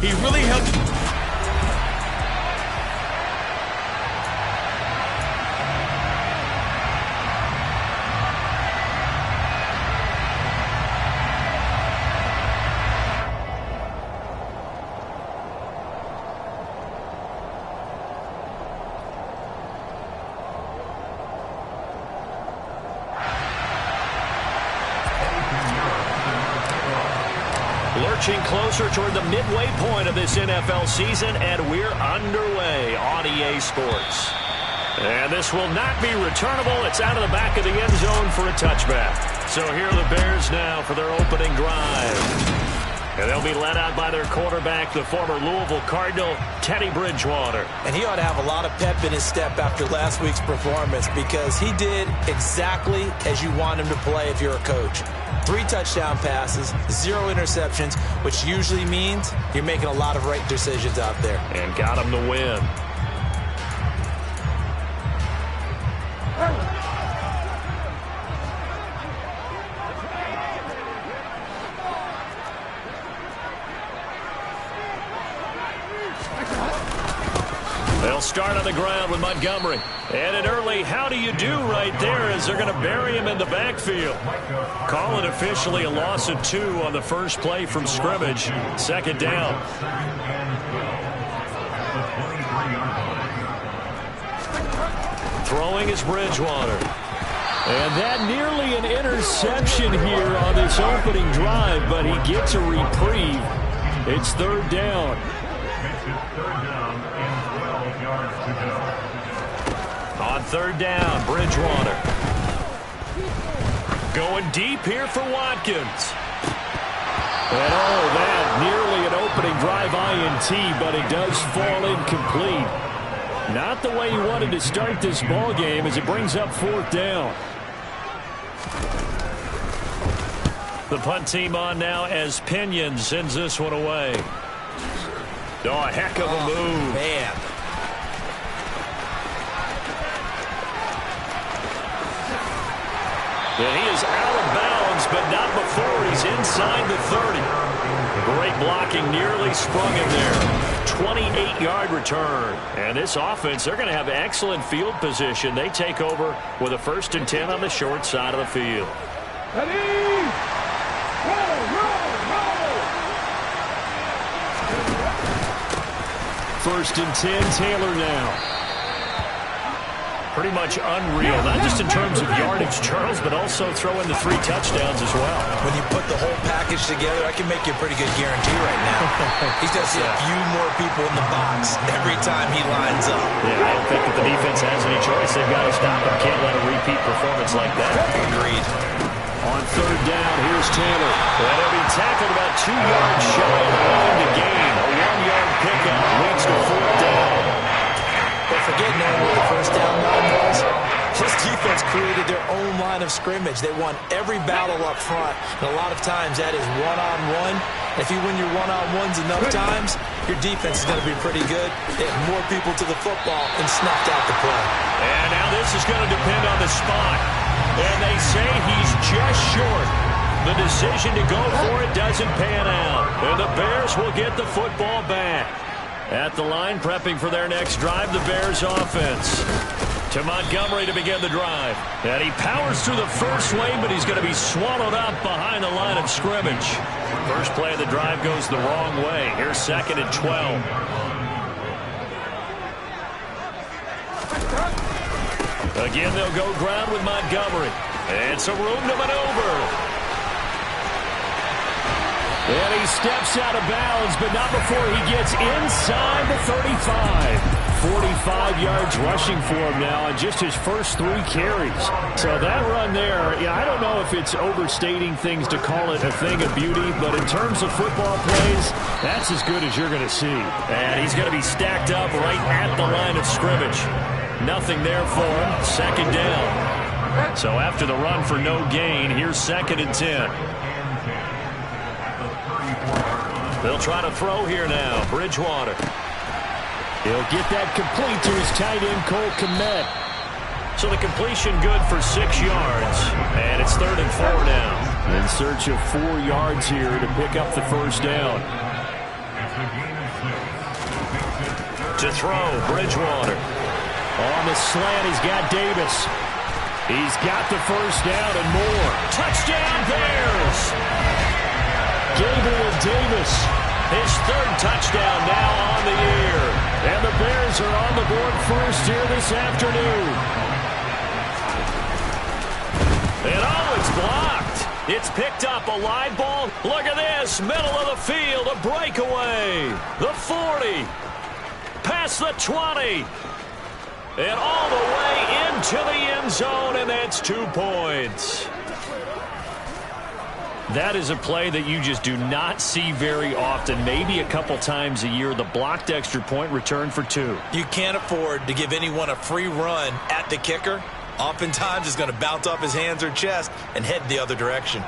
He really held... Lurching closer toward the midway point of this NFL season, and we're underway on EA Sports. And this will not be returnable. It's out of the back of the end zone for a touchback. So here are the Bears now for their opening drive. And they'll be led out by their quarterback, the former Louisville Cardinal, Teddy Bridgewater. And he ought to have a lot of pep in his step after last week's performance, because he did exactly as you want him to play if you're a coach. 3 touchdown passes, 0 interceptions, which usually means you're making a lot of right decisions out there. And got him the win. They'll start on the ground with Montgomery. And an early how do you do right there as they're going to bury him in the backfield. Call it officially a loss of 2 on the first play from scrimmage. 2nd down. Throwing is Bridgewater. And that nearly an interception here on this opening drive, but he gets a reprieve. It's 3rd down. On 3rd down, Bridgewater. Going deep here for Watkins. And that nearly an opening drive INT, but it does fall incomplete. Not the way he wanted to start this ball game as it brings up 4th down. The punt team on now as Pinion sends this one away. Oh, a heck of a move. Man. And he is out of bounds, but not before he's inside the 30. Great blocking, nearly sprung him there. 28-yard return. And this offense, they're going to have excellent field position. They take over with a 1st and 10 on the short side of the field. Ready? First and 10, Taylor now. Pretty much unreal, not just in terms of yardage, Charles, but also throwing the 3 touchdowns as well. When you put the whole package together, I can make you a pretty good guarantee right now. He's going to see a few more people in the box every time he lines up. Yeah, I don't think that the defense has any choice. They've got to stop him. Can't let a repeat performance like that. Agreed. On 3rd down, here's Taylor. And he'll be tackled about 2 yards shy of the line to gain. A 1-yard pickup leads to 4th down. But forget knowing what the 1st down line was. This defense created their own line of scrimmage. They won every battle up front, and a lot of times that is one-on-one. If you win your one-on-ones enough times, your defense is going to be pretty good. They have more people to the football and snuffed out the play. And now this is going to depend on the spot. And they say he's just short. The decision to go for it doesn't pan out. And the Bears will get the football back. At the line, prepping for their next drive, the Bears offense. To Montgomery to begin the drive. And he powers through the first lane, but he's going to be swallowed up behind the line of scrimmage. First play of the drive goes the wrong way. Here's 2nd and 12. Again, they'll go ground with Montgomery. And some room to maneuver. And he steps out of bounds, but not before he gets inside the 35. 45 yards rushing for him now on just his first 3 carries. So that run there, yeah, I don't know if it's overstating things to call it a thing of beauty, but in terms of football plays, that's as good as you're going to see. And he's going to be stacked up right at the line of scrimmage. Nothing there for him. 2nd down. So after the run for no gain, here's 2nd and 10. They'll try to throw here now. Bridgewater. He'll get that complete to his tight end, Cole Kmet. So the completion good for 6 yards. And it's 3rd and 4 now. In search of 4 yards here to pick up the 1st down. To throw, Bridgewater. On the slant, he's got Davis. He's got the first down and more. Touchdown, Bears! Gabriel Davis, his third touchdown now on the year. And the Bears are on the board first here this afternoon. And oh, it's blocked. It's picked up, a live ball. Look at this, middle of the field, a breakaway. The 40, past the 20. And all the way into the end zone, and that's 2 points. That is a play that you just do not see very often. Maybe a couple times a year, the blocked extra point return for 2. You can't afford to give anyone a free run at the kicker. Oftentimes, it's going to bounce off his hands or chest and head the other direction.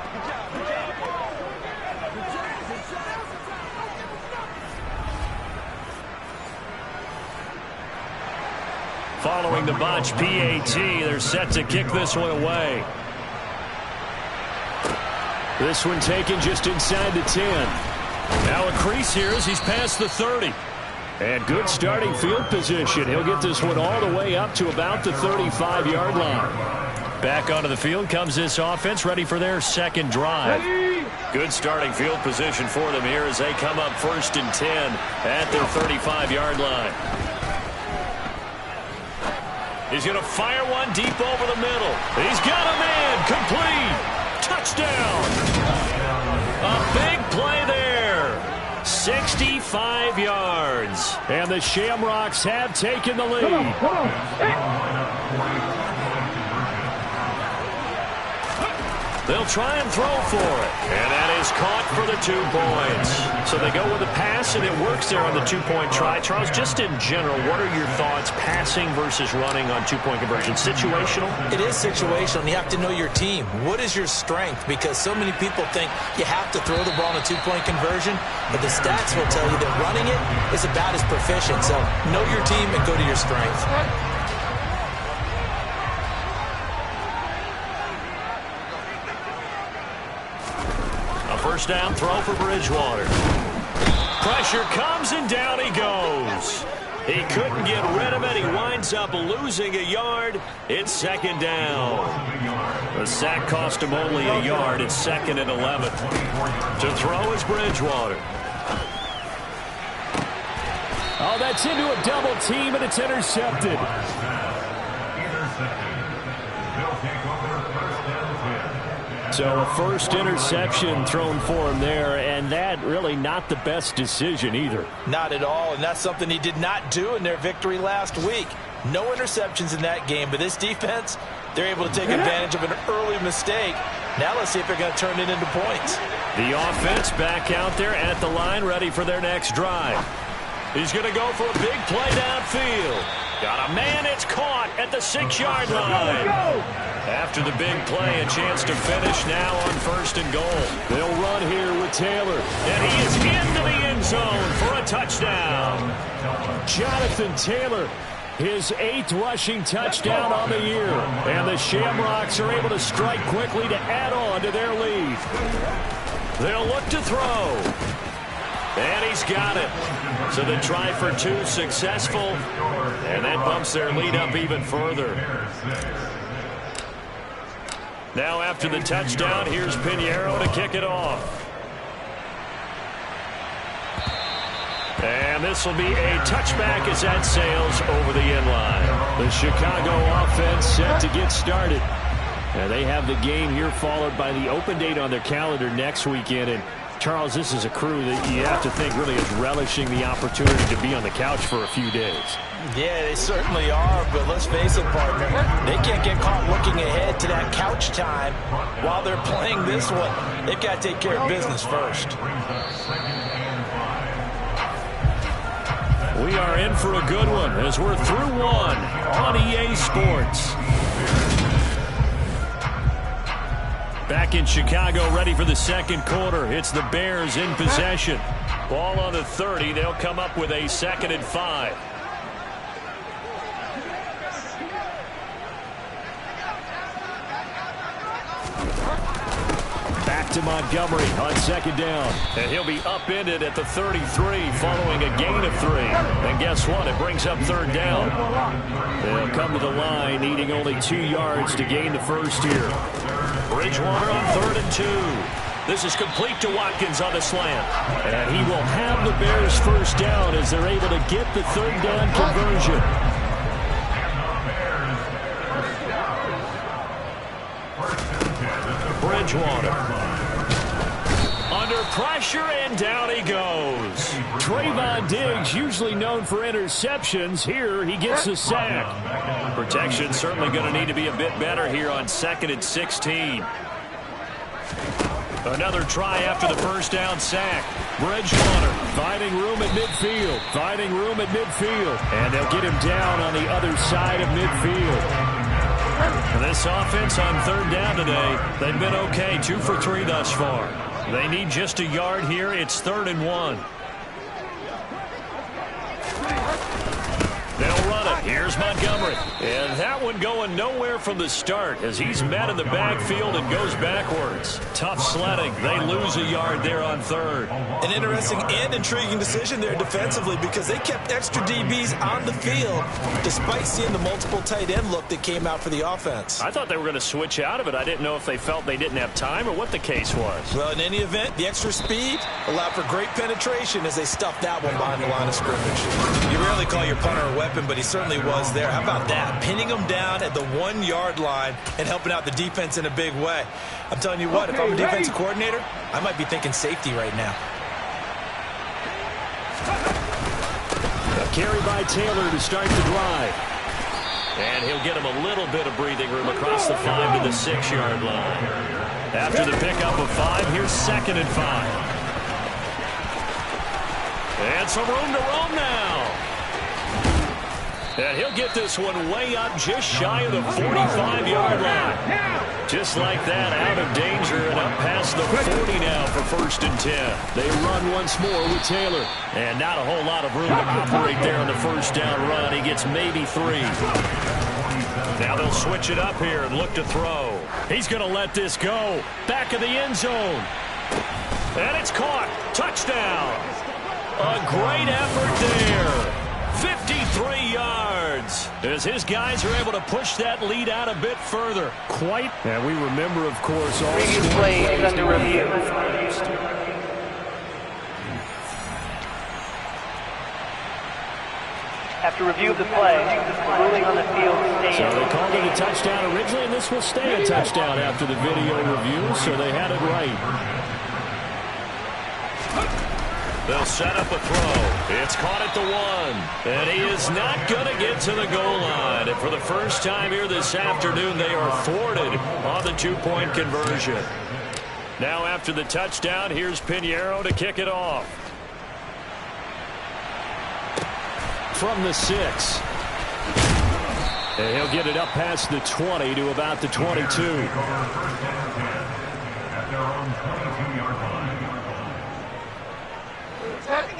Following the botch PAT, they're set to kick this one away. This one taken just inside the 10. Now a crease here as he's past the 30. And good starting field position. He'll get this one all the way up to about the 35-yard line. Back onto the field comes this offense, ready for their second drive. Good starting field position for them here as they come up 1st and 10 at their 35-yard line. He's going to fire one deep over the middle. He's got a man. Complete. Touchdown. A big play there. 65 yards. And the Shamrocks have taken the lead. Come on. They'll try and throw for it. And that is caught for the 2 points. So they go with a pass, and it works there on the 2-point try. Charles, just in general, what are your thoughts passing versus running on 2-point conversion? Situational? It is situational, and you have to know your team. What is your strength? Because so many people think you have to throw the ball in a 2-point conversion, but the stats will tell you that running it is about as proficient. So know your team and go to your strength. First down throw for Bridgewater. Pressure comes and down he goes. He couldn't get rid of it. He winds up losing a yard. It's 2nd down. The sack cost him only a yard. It's 2nd and 11. To throw is Bridgewater. Oh, that's into a double team, and it's intercepted. So a first interception thrown for him there, and that really not the best decision either. Not at all, and that's something he did not do in their victory last week. No interceptions in that game, but this defense, they're able to take advantage of an early mistake. Now let's see if they're going to turn it into points. The offense back out there at the line, ready for their next drive. He's going to go for a big play downfield. Got a man, it's caught at the 6-yard line. After the big play, a chance to finish now on 1st and goal. They'll run here with Taylor. And he is into the end zone for a touchdown. Jonathan Taylor, his 8th rushing touchdown on the year. And the Shamrocks are able to strike quickly to add on to their lead. They'll look to throw. And he's got it. So the try for 2 successful. And that bumps their lead up even further. Now after the touchdown, here's Pinheiro to kick it off. And this will be a touchback as that sails over the end line. The Chicago offense set to get started. And they have the game here followed by the open date on their calendar next weekend. And Charles, this is a crew that you have to think really is relishing the opportunity to be on the couch for a few days. Yeah, they certainly are, but let's face it, partner. They can't get caught looking ahead to that couch time while they're playing this one. They've got to take care of business first. We are in for a good one as we're through one on EA Sports. Back in Chicago, ready for the 2nd quarter. It's the Bears in possession. Ball on the 30. They'll come up with a 2nd and 5. Back to Montgomery on second down. And he'll be upended at the 33 following a gain of 3. And guess what? It brings up third down. They'll come to the line needing only 2 yards to gain the first here. Bridgewater on 3rd and 2. This is complete to Watkins on the slant. And he will have the Bears first down as they're able to get the third down conversion. Bridgewater. Under pressure, and down he goes. Trayvon Diggs, usually known for interceptions. Here, he gets the sack. Protection certainly going to need to be a bit better here on 2nd and 16. Another try after the first down sack. Bridgewater finding room at midfield. Finding room at midfield. And they'll get him down on the other side of midfield. This offense on third down today, they've been okay. 2 for 3 thus far. They need just a yard here. It's 3rd and 1. They'll run it. Here's Montgomery. And that one going nowhere from the start as he's met in the backfield and goes backwards. Tough sledding. They lose a yard there on 3rd. An interesting and intriguing decision there defensively because they kept extra DBs on the field despite seeing the multiple tight end look that came out for the offense. I thought they were going to switch out of it. I didn't know if they felt they didn't have time or what the case was. Well, in any event, the extra speed allowed for great penetration as they stuffed that one behind the line of scrimmage. You rarely call your punter a weapon, but he certainly was there. How about that? Pinning him down at the 1-yard line and helping out the defense in a big way. I'm telling you what, if I'm a defensive coordinator, I might be thinking safety right now. A carry by Taylor to start the drive. And he'll get him a little bit of breathing room across the 5 to the 6-yard line. After the pickup of 5, here's 2nd and 5. And some room to roam now. And he'll get this one way up just shy of the 45-yard line. Just like that, out of danger and up past the 40 now for 1st and 10. They run once more with Taylor. And not a whole lot of room to operate there on the first down run. He gets maybe 3. Now they'll switch it up here and look to throw. He's going to let this go. Back of the end zone. And it's caught. Touchdown. A great effort there. 53 yards as his guys are able to push that lead out a bit further. Quite. And we remember, of course, all previous play is under review. After review of the play, the ruling on the field stands. So they called it a touchdown originally, and this will stay a touchdown after the video review, so they had it right. They'll set up a throw. It's caught at the 1. And he is not going to get to the goal line. And for the first time here this afternoon, they are thwarted on the 2-point conversion. Now after the touchdown, here's Pinheiro to kick it off. From the 6. And he'll get it up past the 20 to about the 22.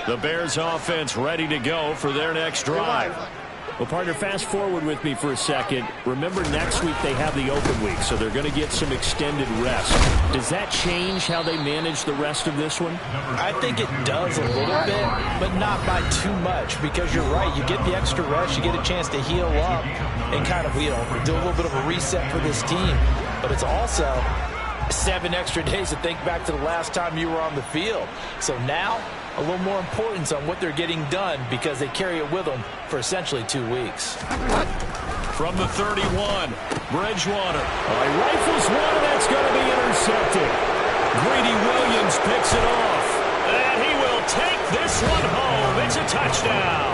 The Bears offense ready to go for their next drive. Well, partner, fast forward with me for a second. Remember, next week they have the open week, so they're going to get some extended rest. Does that change how they manage the rest of this one? I think it does a little bit, but not by too much, because you're right. You get the extra rest, you get a chance to heal up and kind of, do a little bit of a reset for this team. But it's also 7 extra days to think back to the last time you were on the field. So now, a little more importance on what they're getting done because they carry it with them for essentially 2 weeks. From the 31, Bridgewater. He rifles one, and that's going to be intercepted. Greedy Williams picks it off. And he will take this one home. It's a touchdown.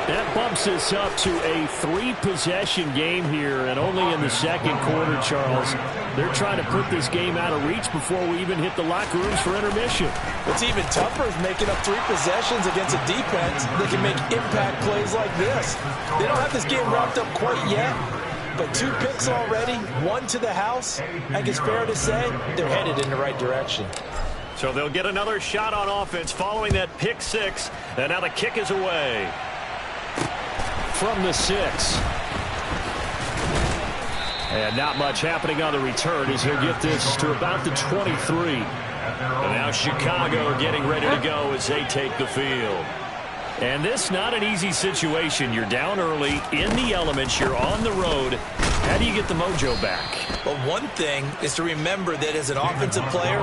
That bumps us up to a 3-possession game here, and only in the second quarter, Charles. They're trying to put this game out of reach before we even hit the locker rooms for intermission. What's even tougher is making up 3 possessions against a defense that can make impact plays like this. They don't have this game wrapped up quite yet, but 2 picks already, 1 to the house. I think it's fair to say they're headed in the right direction. So they'll get another shot on offense following that pick 6, and now the kick is away. From the 6. And not much happening on the return as he'll get this to about the 23. And now Chicago getting ready to go as they take the field. And this not an easy situation. You're down early, in the elements, you're on the road. How do you get the mojo back? Well, one thing is to remember that as an offensive player,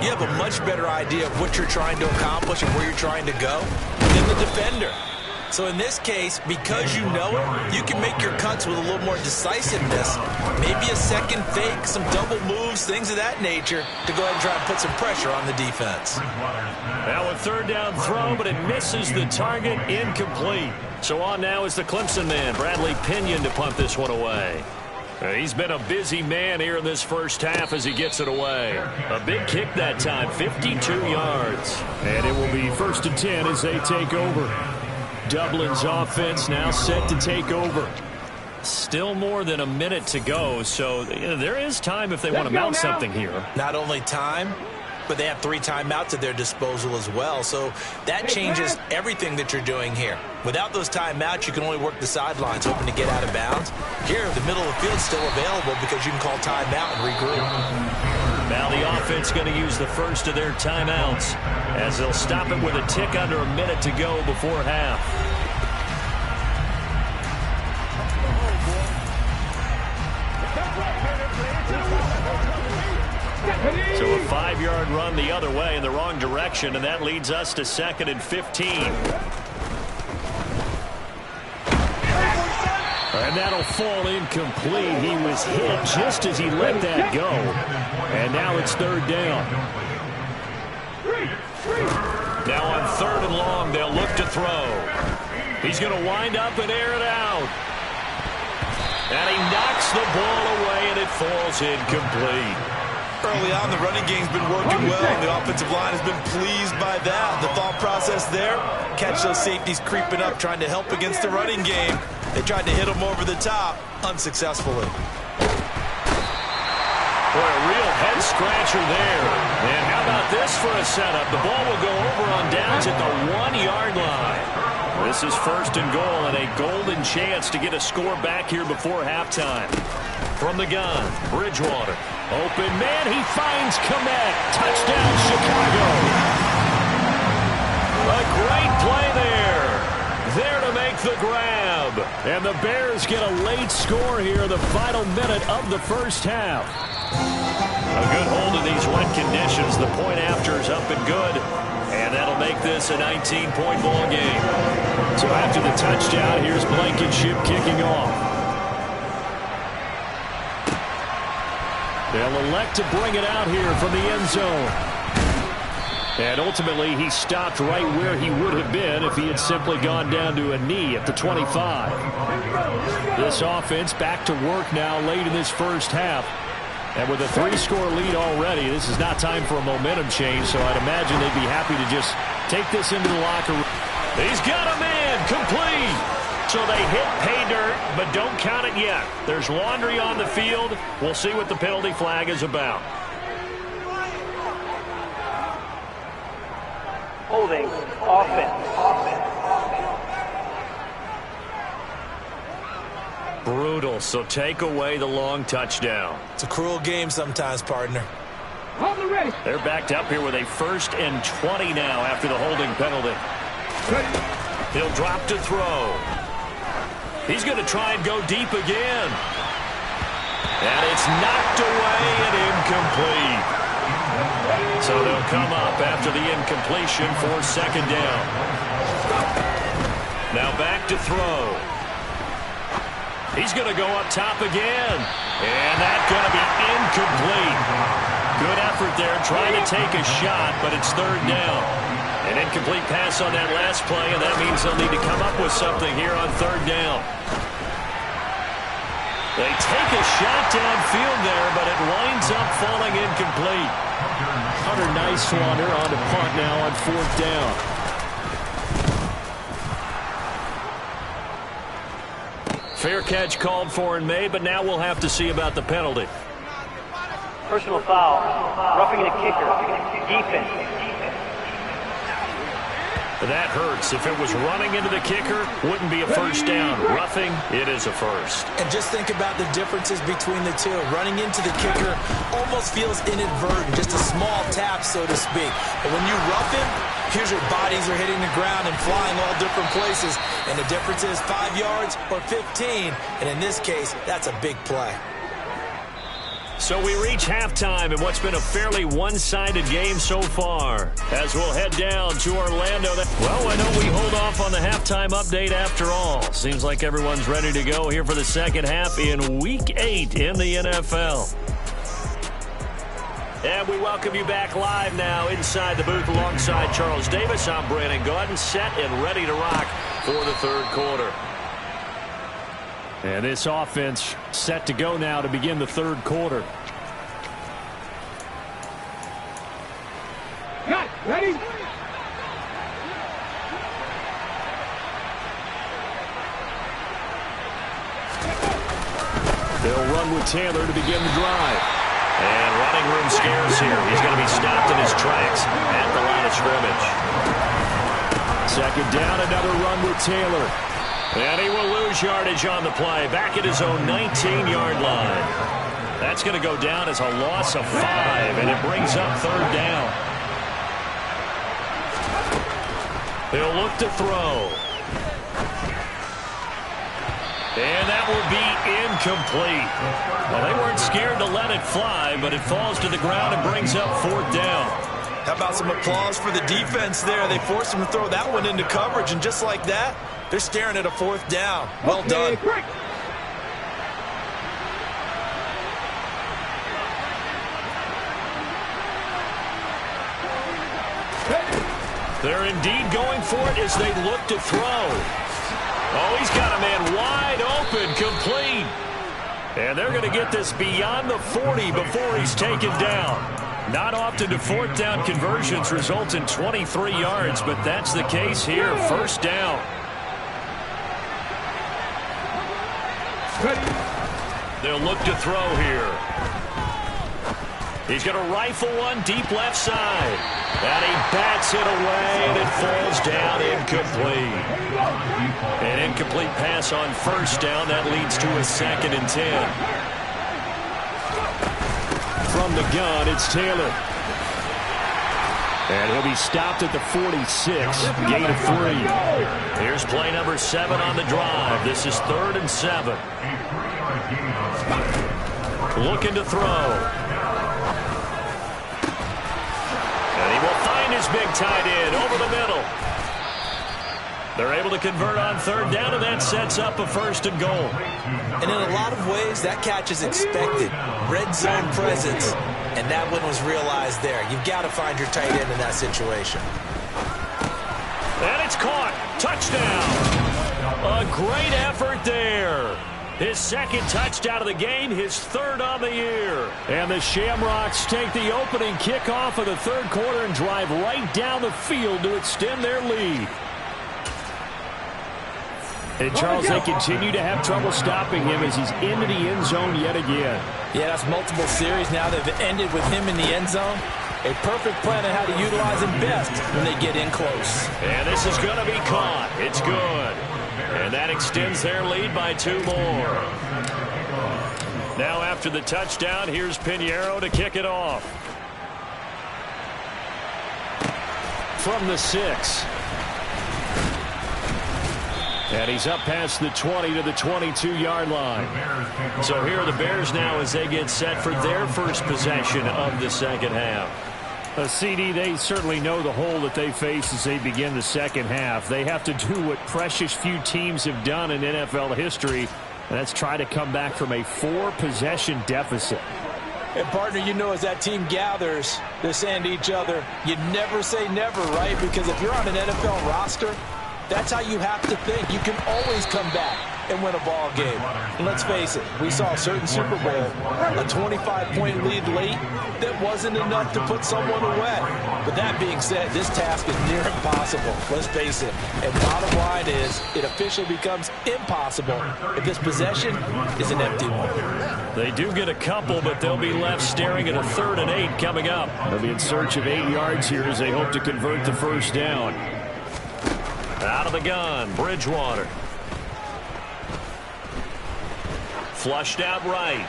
you have a much better idea of what you're trying to accomplish and where you're trying to go than the defender. So in this case, because you know it, you can make your cuts with a little more decisiveness. Maybe a second fake, some double moves, things of that nature to go ahead and try and put some pressure on the defense. Now a third down throw, but it misses the target, incomplete. So on now is the Clemson man, Bradley Pinion, to punt this one away. He's been a busy man here in this first half as he gets it away. A big kick that time, 52 yards. And it will be 1st and 10 as they take over. Dublin's offense now set to take over. Still more than a minute to go, so there is time if they want to mount something here. Not only time, but they have 3 timeouts at their disposal as well, so that changes everything that you're doing here. Without those timeouts, you can only work the sidelines, hoping to get out of bounds. Here, the middle of the field's still available because you can call timeout and regroup. Now the offense going to use the first of their timeouts as they'll stop it with a tick under a minute to go before half. So a 5-yard run the other way in the wrong direction, and that leads us to 2nd and 15. And that'll fall incomplete. He was hit just as he let that go. And now it's 3rd down. Now on 3rd and long, they'll look to throw. He's going to wind up and air it out. And he knocks the ball away, and it falls incomplete. Early on, the running game's been working well, and the offensive line has been pleased by that. The thought process there, catch those safeties creeping up, trying to help against the running game. They tried to hit him over the top, unsuccessfully. Boy, a real head-scratcher there. And how about this for a setup? The ball will go over on downs at the 1-yard line. This is 1st and goal and a golden chance to get a score back here before halftime. From the gun, Bridgewater. Open man, he finds Komet. Touchdown, Chicago. A great play there. There to make the grab. And the Bears get a late score here in the final minute of the first half. A good hold in these wet conditions. The point after is up and good. And that'll make this a 19-point ball game. So after the touchdown, here's Blankenship kicking off. They'll elect to bring it out here from the end zone. And ultimately, he stopped right where he would have been if he had simply gone down to a knee at the 25. This offense back to work now late in this first half. And with a 3-score lead already, this is not time for a momentum change, so I'd imagine they'd be happy to just take this into the locker room. He's got a man, complete. So they hit pay dirt, but don't count it yet. There's laundry on the field. We'll see what the penalty flag is about. Holding, offense. Brutal, so take away the long touchdown. It's a cruel game sometimes, partner. They're backed up here with a 1st and 20 now after the holding penalty. He'll drop to throw. He's going to try and go deep again. And it's knocked away and incomplete. So they'll come up after the incompletion for 2nd down. Now back to throw. He's going to go up top again. And that's going to be incomplete. Good effort there trying to take a shot, but it's 3rd down. An incomplete pass on that last play, and that means they'll need to come up with something here on 3rd down. They take a shot downfield there, but it winds up falling incomplete. Another nice one. They're on to punt now on 4th down. Fair catch called for and made, but now we'll have to see about the penalty. Personal foul. Roughing the kicker. Defense. That hurts. If it was running into the kicker, wouldn't be a first down. Roughing, it is a first. And just think about the differences between the two. Running into the kicker almost feels inadvertent, just a small tap, so to speak. But when you rough him, here's your bodies are hitting the ground and flying all different places. And the difference is 5 yards or 15. And in this case, that's a big play. So we reach halftime in what's been a fairly one-sided game so far. As we'll head down to Orlando. Well, I know we hold off on the halftime update after all. Seems like everyone's ready to go here for the second half in Week 8 in the NFL. And we welcome you back live now inside the booth alongside Charles Davis. I'm Brandon Gaudin, set and ready to rock for the third quarter. And this offense set to go now to begin the third quarter. Ready? They'll run with Taylor to begin the drive. And running room scarce here. He's going to be stopped in his tracks at the line of scrimmage. Second down, another run with Taylor. And he will lose yardage on the play. Back at his own 19-yard line. That's going to go down as a loss of 5, and it brings up third down. He'll look to throw. And that will be incomplete. Well, they weren't scared to let it fly, but it falls to the ground and brings up fourth down. How about some applause for the defense there? They forced him to throw that one into coverage, and just like that, they're staring at a fourth down. Well done. They're indeed going for it as they look to throw. Oh, he's got a man wide open, complete. And they're going to get this beyond the 40 before he's taken down. Not often do fourth down conversions result in 23 yards, but that's the case here. First down. They'll look to throw here. He's going to rifle one deep left side. And he bats it away, and it falls down incomplete. An incomplete pass on first down. That leads to a 2nd and 10. From the gun, it's Taylor. And he'll be stopped at the 46, gain of 3. Here's play number 7 on the drive. This is 3rd and 7. Looking to throw. And he will find his big tight end over the middle. They're able to convert on third down, and that sets up a 1st and goal. And in a lot of ways, that catch is expected. Red zone presence, and that one was realized there. You've got to find your tight end in that situation. And it's caught. Touchdown. A great effort there. His 2nd touchdown of the game, his 3rd on the year. And the Shamrocks take the opening kickoff of the third quarter and drive right down the field to extend their lead. And Charles, they continue to have trouble stopping him as he's into the end zone yet again. Yeah, that's multiple series now that have ended with him in the end zone. A perfect plan on how to utilize him best when they get in close. And this is going to be caught. It's good. And that extends their lead by 2 more. Now after the touchdown, here's Pinheiro to kick it off. From the 6. And he's up past the 20 to the 22-yard line. So here are the Bears now as they get set for their first possession of the second half. CD, they certainly know the hole that they face as they begin the second half. They have to do what precious few teams have done in NFL history, and that's try to come back from a 4-possession deficit. And, partner, you know as that team gathers, they're saying to each other, you never say never, right? Because if you're on an NFL roster, that's how you have to think. You can always come back and win a ball game. And let's face it, we saw a certain Super Bowl, a 25-point lead late that wasn't enough to put someone away. But that being said, this task is near impossible. Let's face it. And bottom line is, it officially becomes impossible if this possession is an empty one. They do get a couple, but they'll be left staring at a 3rd and 8 coming up. They'll be in search of 8 yards here as they hope to convert the first down. Out of the gun, Bridgewater. Flushed out right.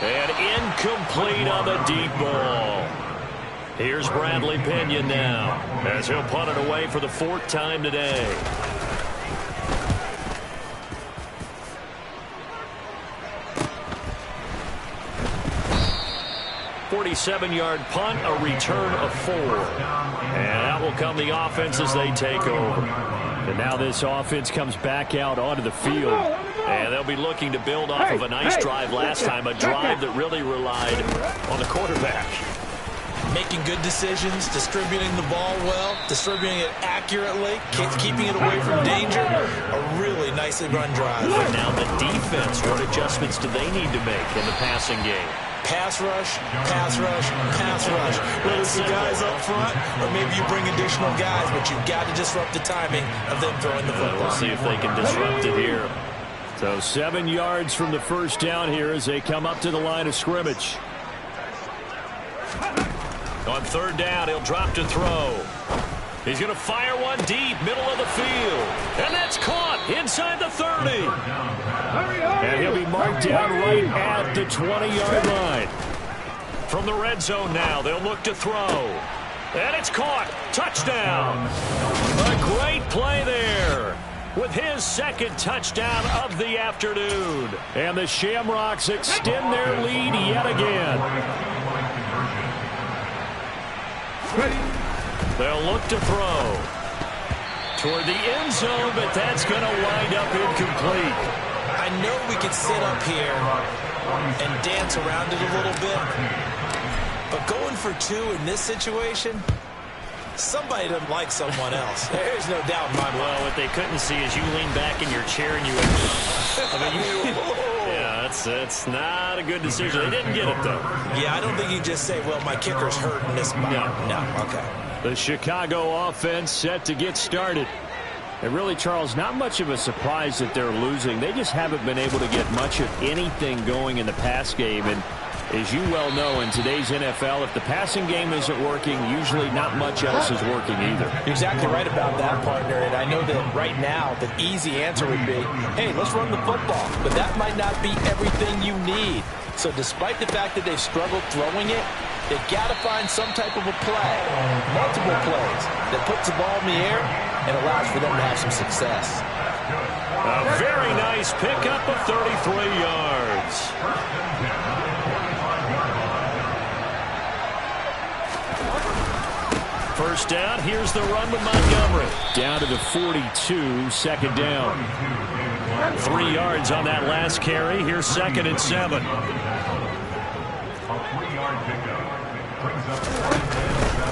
And incomplete on the deep ball. Here's Bradley Pinion now, as he'll punt it away for the 4th time today. 47-yard punt, a return of 4. And out will come the offense as they take over. And now this offense comes back out onto the field. And they'll be looking to build off of a nice drive last time, a drive that really relied on the quarterback. Making good decisions, distributing the ball well, distributing it accurately, keeping it away from danger. A really nicely run drive. But now the defense, what adjustments do they need to make in the passing game? Pass rush, pass rush, pass rush. Whether it's the guys up front or maybe you bring additional guys, but you've got to disrupt the timing of them throwing the football. We'll see if they can disrupt it here. So 7 yards from the first down here as they come up to the line of scrimmage. On 3rd down, he'll drop to throw. He's going to fire one deep, middle of the field. And that's caught inside the 30. And he'll be marked down right at the 20-yard line. From the red zone now, they'll look to throw. And it's caught. Touchdown. A great play there with his 2nd touchdown of the afternoon. And the Shamrocks extend their lead yet again. They'll look to throw toward the end zone, but that's going to wind up incomplete. I know we can sit up here and dance around it a little bit, but going for 2 in this situation, somebody doesn't like someone else. There's no doubt in my mind. Well, what they couldn't see is you lean back in your chair and you went, yeah, that's not a good decision. They didn't get it, though. Yeah, I don't think you just say, well, my kicker's hurt in this spot. No, okay. The Chicago offense set to get started. And really, Charles, not much of a surprise that they're losing. They just haven't been able to get much of anything going in the pass game. And as you well know, in today's NFL, if the passing game isn't working, usually not much else is working either. You're exactly right about that, partner. And I know that right now the easy answer would be, hey, let's run the football. But that might not be everything you need. So despite the fact that they've struggled throwing it, they've got to find some type of a play, multiple plays, that puts the ball in the air and allows for them to have some success. A very nice pickup of 33 yards. First down, here's the run with Montgomery. Down to the 42, 2nd down. 3 yards on that last carry. Here's 2nd and 7.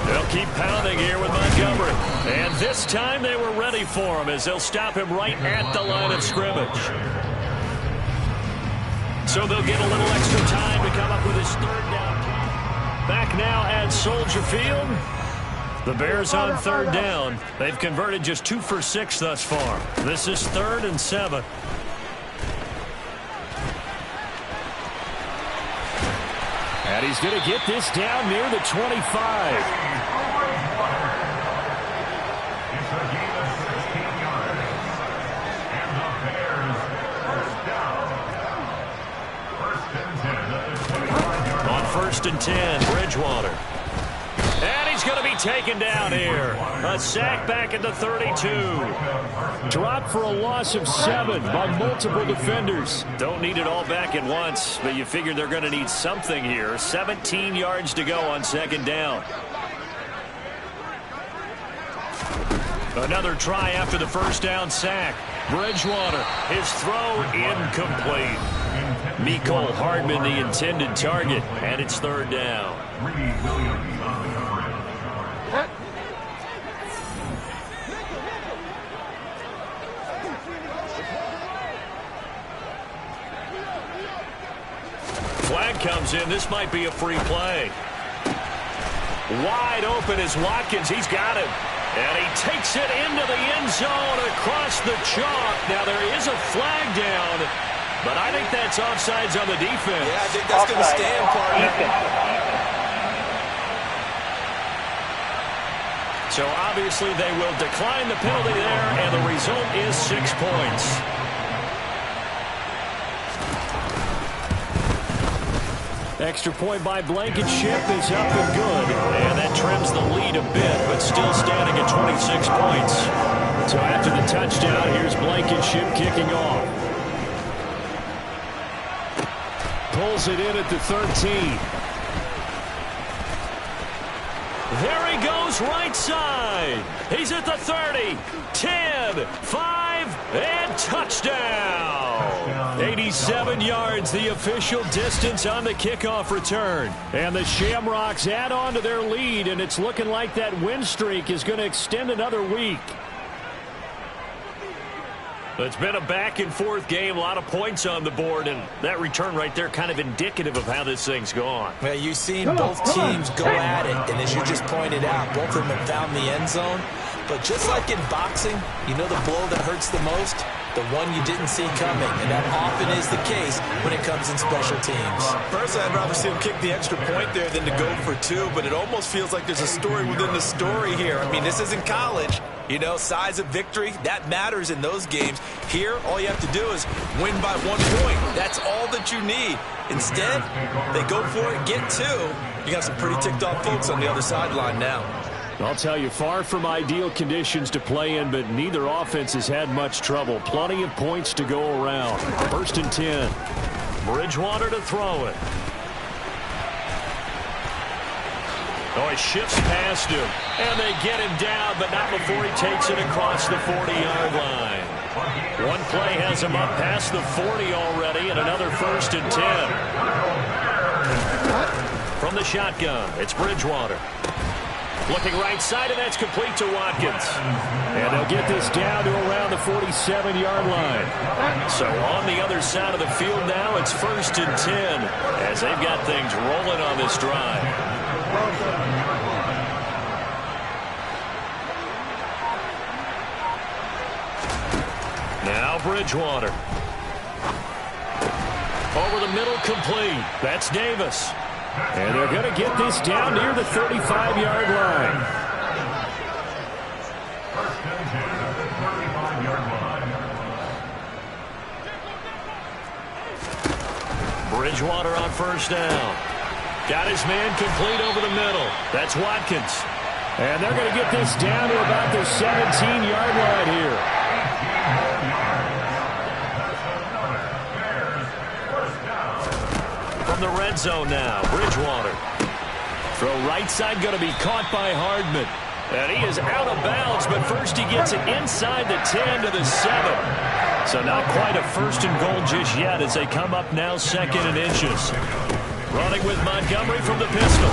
They'll keep pounding here with Montgomery. And this time they were ready for him as they'll stop him right at the line of scrimmage. So they'll get a little extra time to come up with his 3rd down. Back now at Soldier Field. The Bears on 3rd down. They've converted just 2 for 6 thus far. This is 3rd and 7. And he's going to get this down near the 25. On 1st and 10, Bridgewater. And he's going to be taken down here. A sack back at the 32. Dropped for a loss of 7 by multiple defenders. Don't need it all back at once, but you figure they're going to need something here. 17 yards to go on 2nd down. Another try after the 1st down sack. Bridgewater, his throw incomplete. Mecole Hardman the intended target, and it's 3rd down. Flag comes in. This might be a free play. Wide open is Watkins. He's got it. And he takes it into the end zone across the chalk. Now there is a flag down, but I think that's offsides on the defense. Yeah, I think that's going to stand, partner. So obviously they will decline the penalty there, and the result is 6 points. Extra point by Blankenship is up and good. And that trims the lead a bit, but still standing at 26 points. So after the touchdown, here's Blankenship kicking off. Pulls it in at the 13. There he goes right side. He's at the 30, 10, 5, and touchdown. 87 yards, the official distance on the kickoff return. And the Shamrocks add on to their lead, and it's looking like that win streak is going to extend another week. It's been a back-and-forth game, a lot of points on the board, and that return right there kind of indicative of how this thing's gone. Well, you've seen both teams go at it, and as you just pointed out, both of them have found the end zone. But just like in boxing, you know the blow that hurts the most? The one you didn't see coming, and that often is the case when it comes in special teams. Personally, I'd rather see him kick the extra point there than to go for 2, but it almost feels like there's a story within the story here. I mean, this isn't college. You know, size of victory, that matters in those games. Here, all you have to do is win by 1 point. That's all that you need. Instead, they go for it, get 2. You got some pretty ticked-off folks on the other sideline now. I'll tell you, far from ideal conditions to play in, but neither offense has had much trouble. Plenty of points to go around. 1st and 10. Bridgewater to throw it. Oh, he shifts past him, and they get him down, but not before he takes it across the 40-yard line. One play has him up past the 40 already, and another 1st and 10. From the shotgun, it's Bridgewater. Looking right side, and that's complete to Watkins. And they'll get this down to around the 47-yard line. So on the other side of the field now, it's 1st and 10 as they've got things rolling on this drive. Now Bridgewater. Over the middle, complete. That's Davis. And they're going to get this down near the 35-yard line. Bridgewater on 1st down. Got his man complete over the middle. That's Watkins. And they're going to get this down to about the 17-yard line here. From the red zone now, Bridgewater. Throw right side, going to be caught by Hardman. And he is out of bounds, but first he gets it inside the 10 to the 7. So not quite a 1st and goal just yet as they come up now 2nd and inches. Running with Montgomery from the pistol.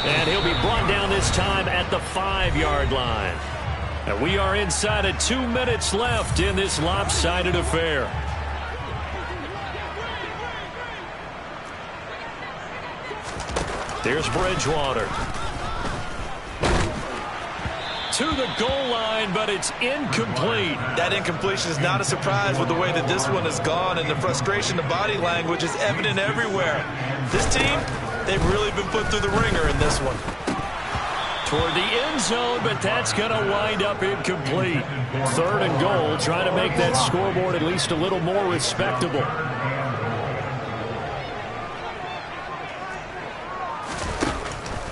And he'll be brought down this time at the 5-yard line. And we are inside of 2 minutes left in this lopsided affair. There's Bridgewater. To the goal line, but it's incomplete. That incompletion is not a surprise with the way that this one has gone, and the frustration, the body language is evident everywhere. This team, they've really been put through the ringer in this one. Toward the end zone, but that's going to wind up incomplete. 3rd and goal, trying to make that scoreboard at least a little more respectable.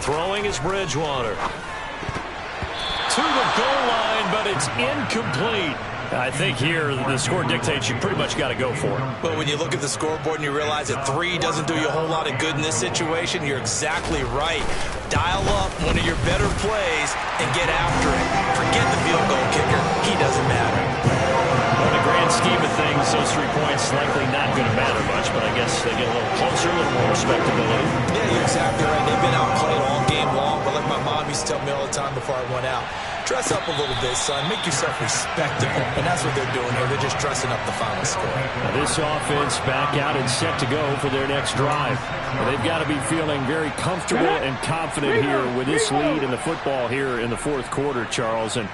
Throwing is Bridgewater. To the goal line, but it's incomplete. I think here the score dictates you pretty much got to go for it. Well, when you look at the scoreboard and you realize that 3 doesn't do you a whole lot of good in this situation, you're exactly right. Dial up one of your better plays and get after it. Forget the field goal kicker. He doesn't matter. Well, in the grand scheme of things, those 3 points likely not going to matter much, but I guess they get a little closer, a little more respectability. Yeah, you're exactly right. They've been outplayed all game long, but like my mom used to tell me all the time before I went out, Dress up a little bit, son. Make yourself respectable. And that's what they're doing here. They're just dressing up the final score. Now this offense back out and set to go for their next drive. Well, they've got to be feeling very comfortable and confident here with this lead in the football here in the fourth quarter, Charles. And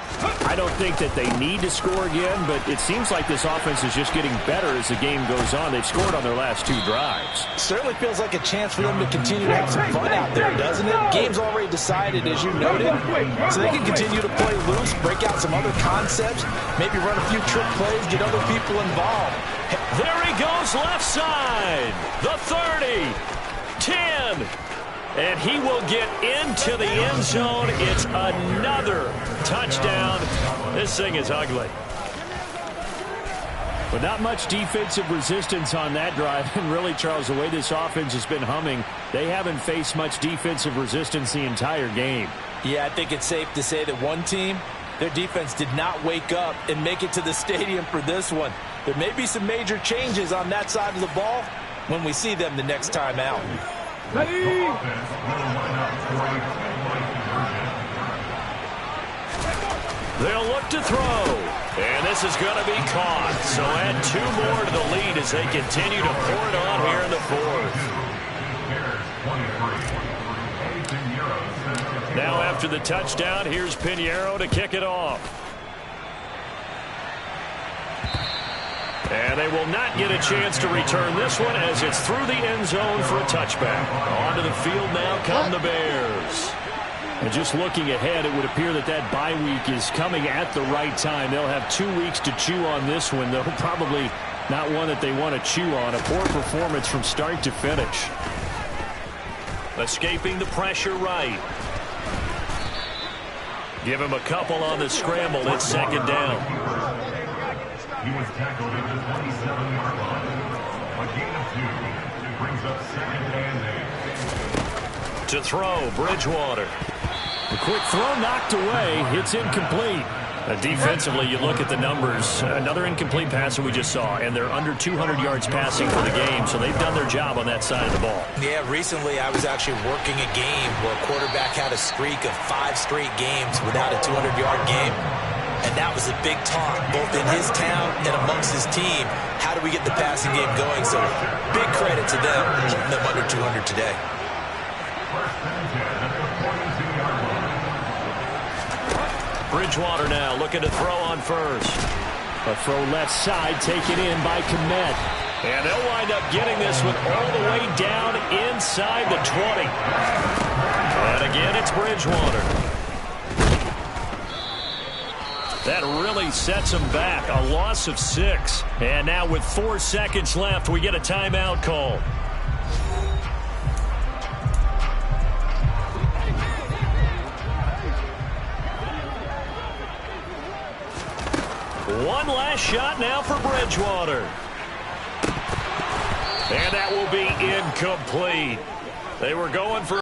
I don't think that they need to score again, but it seems like this offense is just getting better as the game goes on. They've scored on their last 2 drives. Certainly feels like a chance for them to continue to have some fun out there, doesn't it? Game's already decided, as you noted, so they can continue to play loose, break out some other concepts, maybe run a few trick plays, get other people involved. There he goes left side. The 30, 10, and he will get into the end zone. It's another touchdown. This thing is ugly. But not much defensive resistance on that drive. And really, Charles, the way this offense has been humming, they haven't faced much defensive resistance the entire game. Yeah, I think it's safe to say that one team, their defense did not wake up and make it to the stadium for this one. There may be some major changes on that side of the ball when we see them the next time out. They'll look to throw. And this is going to be caught. So add 2 more to the lead as they continue to pour it on here in the fourth. Now after the touchdown, here's Pinheiro to kick it off. And they will not get a chance to return this one as it's through the end zone for a touchback. Onto the field now come the Bears. And just looking ahead, it would appear that that bye week is coming at the right time. They'll have 2 weeks to chew on this one, though probably not one that they want to chew on. A poor performance from start to finish. Escaping the pressure right. Give him a couple on the scramble. It's second down. He was tackled at the 27-yard line. A gain of 2 brings up second and 8. To throw, Bridgewater. The quick throw knocked away. It's incomplete. Defensively, you look at the numbers. Another incomplete pass that we just saw, and they're under 200 yards passing for the game, so they've done their job on that side of the ball. Yeah, recently I was actually working a game where a quarterback had a streak of 5 straight games without a 200-yard game, and that was a big talk, both in his town and amongst his team. How do we get the passing game going? So big credit to them, keeping them under 200 today. Bridgewater now looking to throw on first. A throw left side taken in by Kmet. And they'll wind up getting this one all the way down inside the 20. And again, it's Bridgewater. That really sets them back. A loss of 6. And now with 4 seconds left, we get a timeout call. One last shot now for Bridgewater. And that will be incomplete. They were going for